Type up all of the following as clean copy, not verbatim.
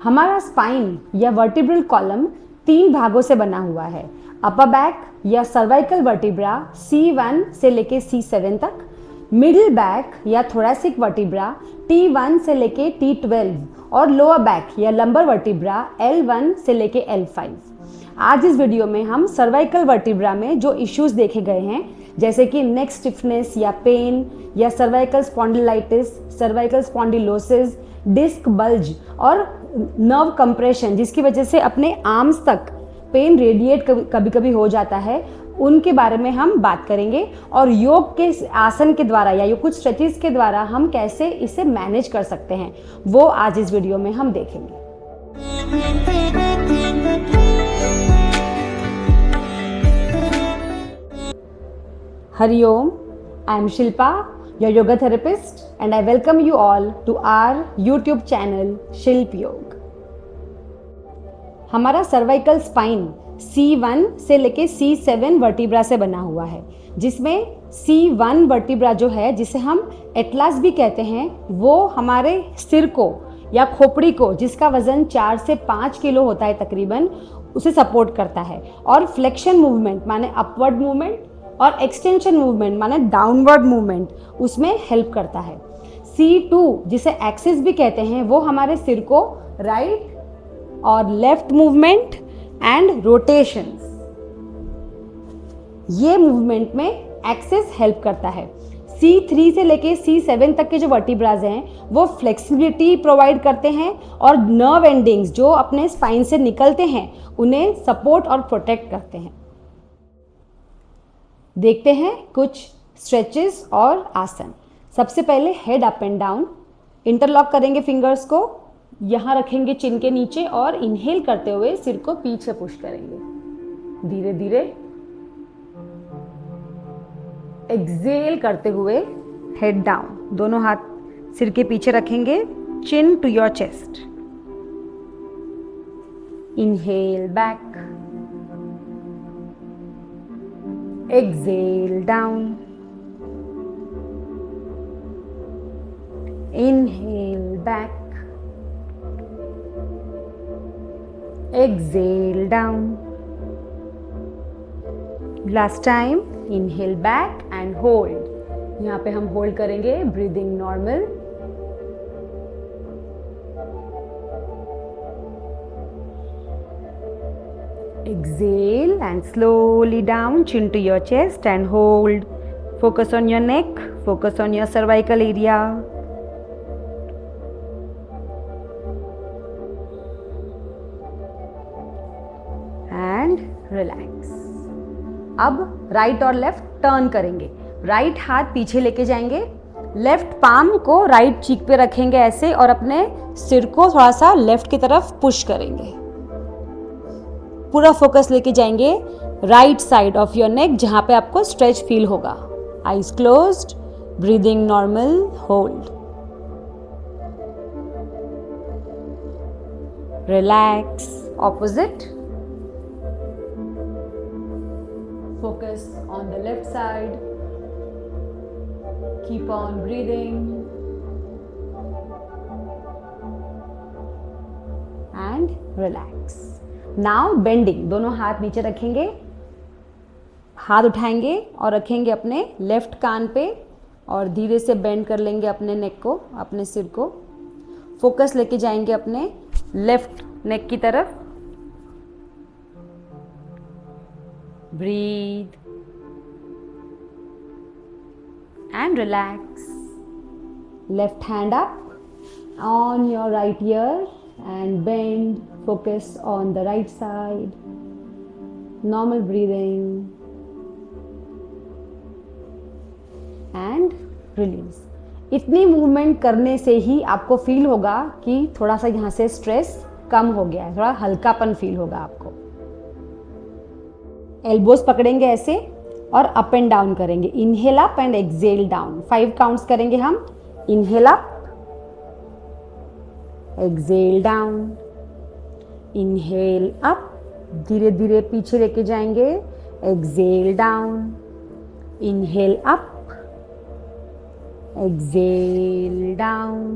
हमारा स्पाइन या vertebral column 3 भागों से बना हुआ है। अपर बैक या सर्वाइकल वर्टिब्रा C1 से लेके C7 तक, मिडिल बैक या थोरैसिक वर्टिब्रा T1 से लेके T12 और लोअर बैक या लंबर वर्टिब्रा L1 से लेके L5। आज इस वीडियो में हम सर्वाइकल वर्टिब्रा में जो इश्यूज देखे गए हैं, जैसे कि नेक स्टिफनेस या पेन या cervical spondylitis, cervical spondylosis, disc bulge और नर्व कंप्रेशन, जिसकी वजह से अपने आर्म्स तक पेन रेडिएट कभी कभी हो जाता है, उनके बारे में हम बात करेंगे। और योग के आसन के द्वारा या कुछ स्ट्रेचेस के द्वारा हम कैसे इसे मैनेज कर सकते हैं, वो आज इस वीडियो में हम देखेंगे। Hariom, I am Shilpa, your yoga therapist, and I welcome you all to our YouTube channel शिल्प योग। हमारा सर्वाइकल स्पाइन C1 से लेके C7 वर्टिब्रा से बना हुआ है, जिसमें C1 वर्टिब्रा जो है, जिसे हम एटलस भी कहते हैं, वो हमारे सिर को या खोपड़ी को, जिसका वजन 4 से 5 किलो होता है तकरीबन, उसे सपोर्ट करता है। और फ्लेक्शन मूवमेंट माने अपवर्ड मूवमेंट और एक्सटेंशन मूवमेंट माने डाउनवर्ड मूवमेंट, उसमें हेल्प करता है। C2 जिसे एक्सिस भी कहते हैं, वो हमारे सिर को राइट और लेफ्ट मूवमेंट एंड रोटेशंस, ये मूवमेंट में एक्सिस हेल्प करता है। C3 से लेके C7 तक के जो वर्टिब्राज हैं, वो फ्लेक्सिबिलिटी प्रोवाइड करते हैं और नर्व एंडिंग्स जो अपने स्पाइन से निकलते हैं, उन्हें सपोर्ट और प्रोटेक्ट करते हैं। देखते हैं कुछ स्ट्रेचेस और आसन। सबसे पहले head up and down, interlock करेंगे फिंगर्स को, यहाँ रखेंगे चिन के नीचे और इनहेल करते हुए सिर को पीछे पुश करेंगे। धीरे धीरे एक्सहेल करते हुए हेड डाउन, दोनों हाथ सिर के पीछे रखेंगे, chin to your chest. Inhale back, exhale down, inhale back, exhale down, last time inhale back and hold। यहाँ पे हम होल्ड करेंगे, breathing normal. Exhale and slowly down, chin to your chest and hold. Focus on your neck, focus on your cervical area. And relax. अब right और left turn करेंगे। Right हाथ पीछे लेके जाएंगे, लेफ्ट पाम को राइट चीक पे रखेंगे ऐसे, और अपने सिर को थोड़ा सा लेफ्ट की तरफ पुश करेंगे। पूरा फोकस लेके जाएंगे right side of your neck, जहां पे आपको स्ट्रेच फील होगा। Eyes closed, breathing normal, hold, relax. Opposite, focus on the left side, keep on breathing and relax. Now bending, दोनों हाथ नीचे रखेंगे, हाथ उठाएंगे और रखेंगे अपने लेफ्ट कान पे, और धीरे से बेंड कर लेंगे अपने नेक को, अपने सिर को। फोकस लेके जाएंगे अपने लेफ्ट नेक की तरफ। Breathe and relax. Left hand up on your right ear and bend, focus on the right side, normal breathing and release। इतनी मूवमेंट करने से ही आपको फील होगा कि थोड़ा सा यहाँ से स्ट्रेस कम हो गया है, थोड़ा हल्कापन फील होगा आपको। एल्बोज पकड़ेंगे ऐसे और अप एंड डाउन करेंगे। Inhale up and exhale down, 5 counts करेंगे हम। Inhale up, exhale down, inhale up, धीरे धीरे पीछे लेके जाएंगे, exhale down, inhale up, exhale down,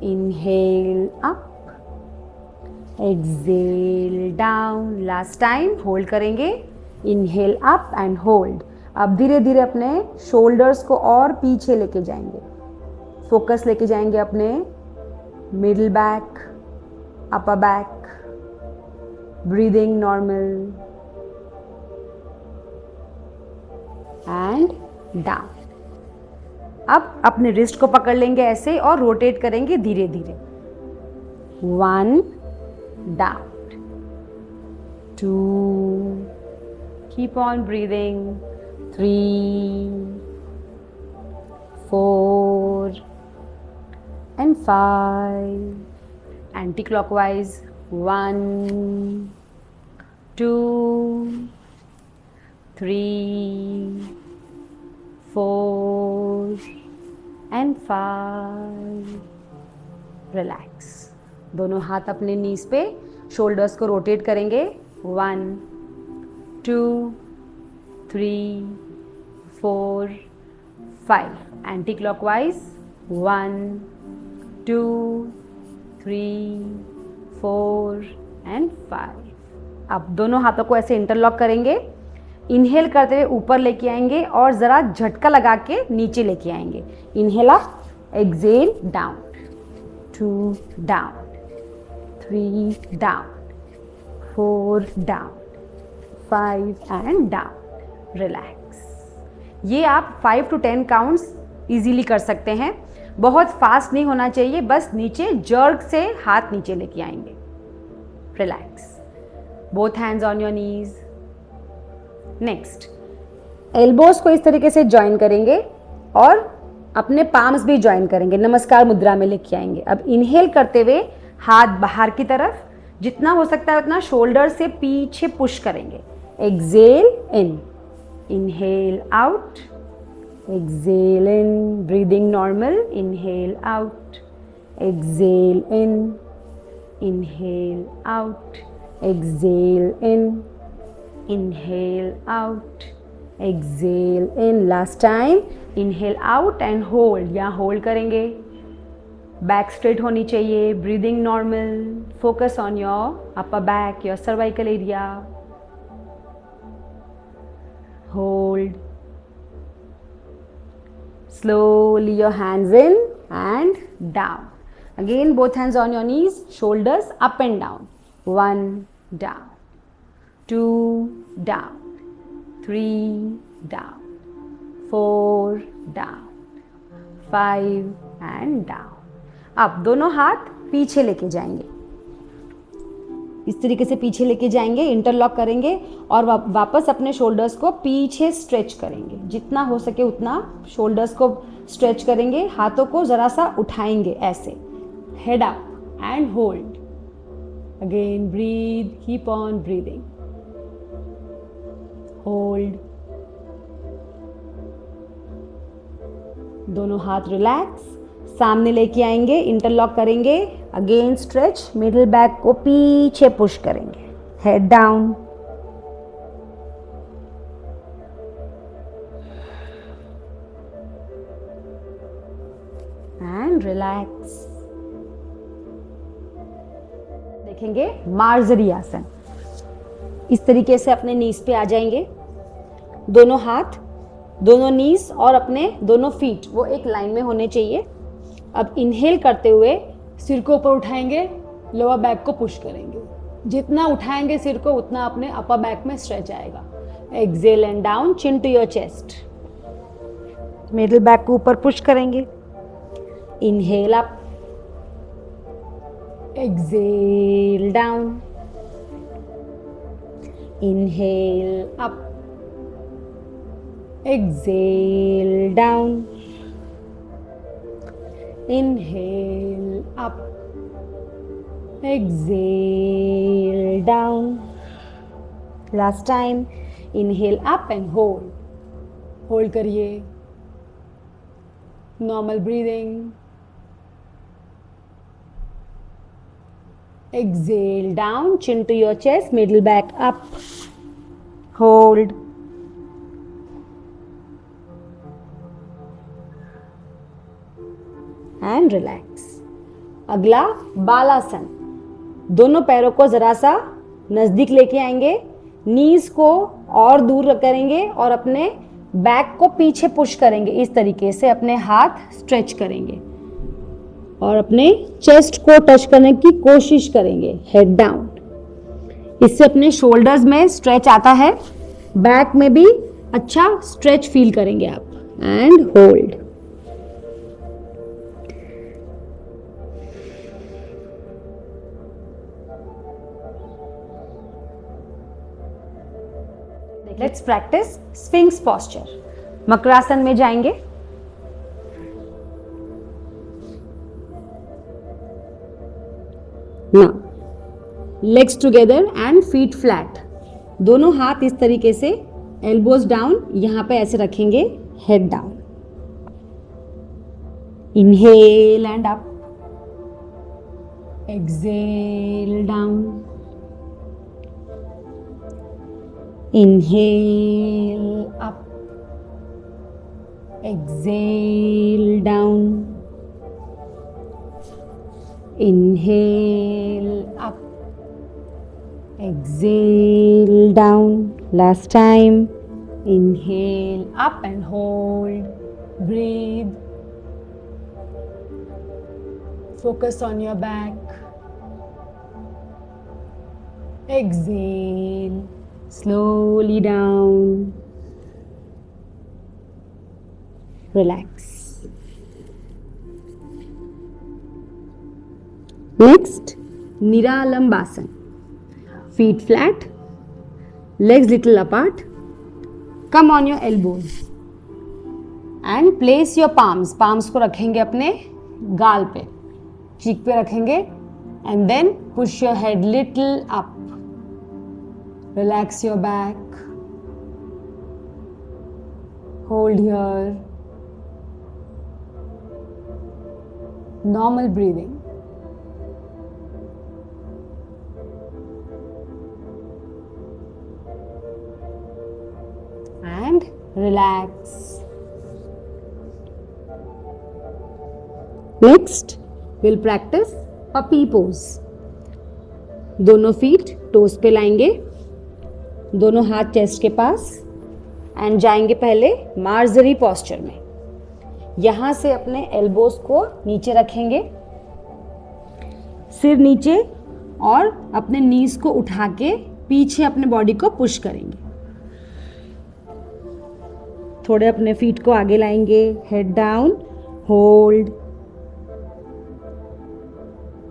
inhale up, exhale down, last time, hold करेंगे, इनहेल अप एंड होल्ड। अब धीरे धीरे अपने शोल्डर्स को और पीछे लेके जाएंगे, फोकस लेके जाएंगे अपने middle back, upper back, breathing normal and down. अब अपने रिस्ट को पकड़ लेंगे ऐसे और रोटेट करेंगे धीरे धीरे। 1 down, 2, keep on breathing, 3, 4 and 5, anti-clockwise, 1, 2, 3, 4 and 5, relax। दोनों हाथ अपने नीज पे, शोल्डर्स को रोटेट करेंगे, 1, 2, 3, 4, 5, एंटी क्लॉकवाइज, 1, 2, 3, 4 एंड 5। अब दोनों हाथों को ऐसे इंटरलॉक करेंगे, इनहेल करते हुए ऊपर लेके आएंगे और ज़रा झटका लगा के नीचे लेके आएंगे। Inhale up, exhale down, 2 down, 3 down, 4 down, 5 and down, relax। ये आप 5 to 10 काउंट्स इजीली कर सकते हैं। बहुत फास्ट नहीं होना चाहिए, बस नीचे जर्क से हाथ नीचे लेके आएंगे। Relax, both hands on your knees. Next, elbows को इस तरीके से ज्वाइन करेंगे और अपने पाम्स भी ज्वाइन करेंगे, नमस्कार मुद्रा में लेके आएंगे। अब इनहेल करते हुए हाथ बाहर की तरफ, जितना हो सकता है उतना शोल्डर से पीछे पुश करेंगे। Exhale in, inhale out, exhale in, breathing normal, inhale out, exhale in, inhale out, exhale in, inhale out, exhale in. Last time, inhale out and hold, यहाँ होल्ड करेंगे। बैक स्ट्रेट होनी चाहिए, breathing normal, focus on your upper back, your cervical area. Hold, slowly your hands in and down. Again both hands on your knees, shoulders up and down. 1 down, 2 down, 3 down, 4 down, 5 and down. अब दोनों हाथ पीछे लेके जाएंगे, इस तरीके से पीछे लेके जाएंगे, इंटरलॉक करेंगे और वापस अपने शोल्डर्स को पीछे स्ट्रेच करेंगे। जितना हो सके उतना शोल्डर्स को स्ट्रेच करेंगे, हाथों को जरा सा उठाएंगे ऐसे, head up and hold. Again breathe, keep on breathing, hold. दोनों हाथ रिलैक्स, सामने लेके आएंगे, इंटरलॉक करेंगे, अगेन स्ट्रेच, मिडिल बैक को पीछे पुश करेंगे, हेड डाउन, एंड रिलैक्स। देखेंगे मार्जरी आसन। इस तरीके से अपने नीज पे आ जाएंगे, दोनों हाथ, दोनों नीज और अपने दोनों फीट वो एक लाइन में होने चाहिए। अब इनहेल करते हुए सिर को ऊपर उठाएंगे, लोअर बैक को पुश करेंगे। जितना उठाएंगे सिर को उतना अपने अपर बैक में स्ट्रेच आएगा। Exhale and down, chin to your chest, middle back को ऊपर पुश करेंगे। Inhale up, exhale down, inhale up, exhale down, inhale up, exhale down. Last time, inhale up and hold, hold करिए, normal breathing, exhale down, chin to your chest, middle back up, hold, and relax. अगला बालासन। दोनों पैरों को ज़रा सा नज़दीक लेके आएंगे, नीज को और दूर करेंगे और अपने बैक को पीछे पुश करेंगे। इस तरीके से अपने हाथ स्ट्रेच करेंगे और अपने चेस्ट को टच करने की कोशिश करेंगे, हेड डाउन। इससे अपने शोल्डर्स में स्ट्रेच आता है, बैक में भी अच्छा स्ट्रेच फील करेंगे आप। And hold. Let's practice sphinx posture. Makarasana में जाएंगे। Now legs together and feet flat. दोनों हाथ इस तरीके से, एल्बोज डाउन, यहां पे ऐसे रखेंगे, head down. Inhale and up, exhale down, inhale up, exhale down, inhale up, exhale down. Last time. Inhale up and hold. Breathe. Focus on your back. Exhale slowly down. Relax. Next, Niralambasana. Feet flat, legs little apart. Come on your elbows and place your palms. Palms को रखेंगे अपने गाल पे, चीक पे रखेंगे, and then push your head little up. Relax your back. Hold here. Normal breathing. And relax. Next, we'll practice puppy pose. दोनों feet toast पे लाएंगे, दोनों हाथ चेस्ट के पास, एंड जाएंगे पहले मार्जरी पोस्चर में। यहां से अपने एल्बोज को नीचे रखेंगे, सिर नीचे, और अपने नीज को उठा के पीछे अपने बॉडी को पुश करेंगे। थोड़े अपने फीट को आगे लाएंगे, head down, hold,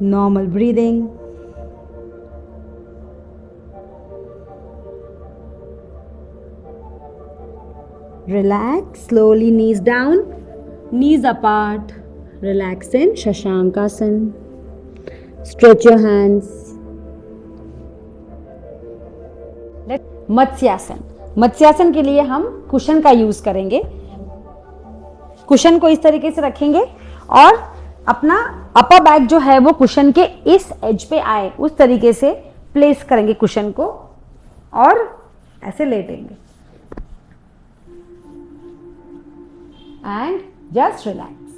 normal breathing. Relax slowly, knees down, knees apart. Relax in Shashankasana. Stretch your hands. Matsyasana. Matsyasana के लिए हम कुशन का यूज करेंगे। कुशन को इस तरीके से रखेंगे और अपना अपर बैक जो है वो कुशन के इस एज पे आए, उस तरीके से प्लेस करेंगे कुशन को और ऐसे लेटेंगे। And just relax.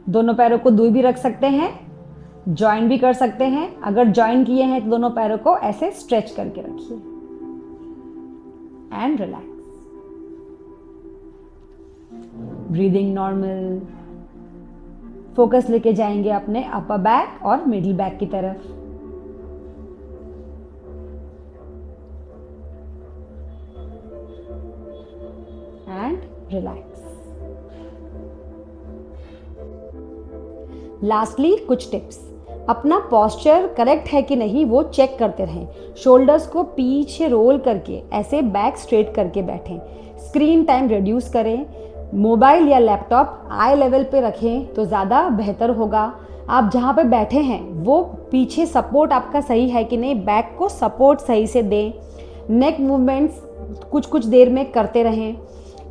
दोनों पैरों को दूर भी रख सकते हैं, ज्वाइन भी कर सकते हैं। अगर ज्वाइन किए हैं तो दोनों पैरों को ऐसे स्ट्रेच करके रखिए and relax. Breathing normal. Focus लेके जाएंगे अपने अपर बैक और मिडिल बैक की तरफ। And relax. लास्टली कुछ टिप्स। अपना पोस्चर करेक्ट है कि नहीं वो चेक करते रहें। शोल्डर्स को पीछे रोल करके ऐसे बैक स्ट्रेट करके बैठें। स्क्रीन टाइम रिड्यूस करें। मोबाइल या लैपटॉप आई लेवल पे रखें तो ज़्यादा बेहतर होगा। आप जहाँ पे बैठे हैं वो पीछे सपोर्ट आपका सही है कि नहीं, बैक को सपोर्ट सही से दें। नेक मूवमेंट्स कुछ कुछ देर में करते रहें।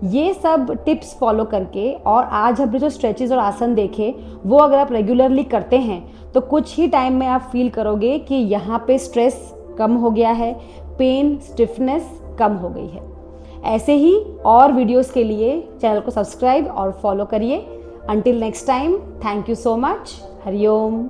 ये सब टिप्स फॉलो करके और आज हमने जो स्ट्रेचेस और आसन देखे वो अगर आप रेगुलरली करते हैं तो कुछ ही टाइम में आप फील करोगे कि यहाँ पे स्ट्रेस कम हो गया है, पेन, स्टिफनेस कम हो गई है। ऐसे ही और वीडियोस के लिए चैनल को सब्सक्राइब और फॉलो करिए। Until next time, thank you so much. Hariom.